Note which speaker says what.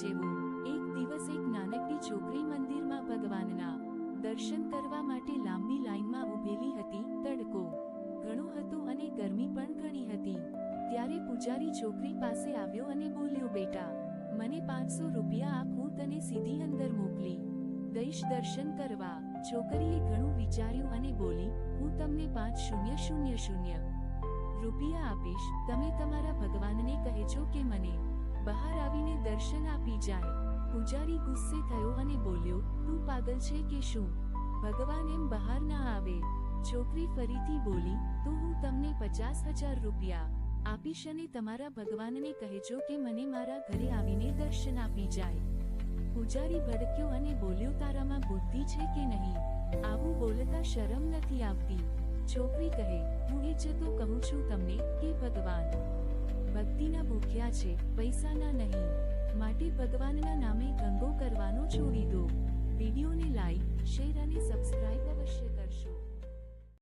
Speaker 1: જેવું। એક દિવસ એક નાનકડી છોકરી મંદિરમાં ભગવાનના દર્શન કરવા માટે લાંબી લાઈનમાં ઊભેલી હતી। તડકો ઘણો હતો અને ગરમી પણ ઘણી હતી। ત્યારે પૂજારી છોકરી પાસે આવ્યો અને બોલ્યો, બેટા, મને 500 રૂપિયા આપ, હું તને સીધી અંદર મોકલી દઈશ દર્શન કરવા। છોકરીએ ઘણું વિચાર્યું અને બોલી, હું તમને 5000 રૂપિયા આપીશ, તમે તમારા ભગવાનને કહેજો કે મને બહાર આવીને દર્શન આપી જાય। પૂજારી ગુસ્સે થયો અને બોલ્યો, તું પાગલ છે કે શું? ભગવાન એમ બહાર ના આવે। છોકરી ફરીથી બોલી, તો હું તમને 50,000 રૂપિયા આપીશ અને તમારા ભગવાનને કહેજો કે મને મારા ઘરે આવીને દર્શન આપી જાય। પૂજારી ભડક્યો અને બોલ્યો, તારામાં બુદ્ધિ છે કે નહીં? આવું બોલતા શરમ નથી આવતી? છોકરી કહે, હું એ જ તો કહું છું તમને કે ભગવાન ભક્તિના ભૂખ્યા છે, પૈસાના નહીં। માટે ભગવાનના નામે દંગો કરવાનો છોડી દો। વિડીયોને લાઈક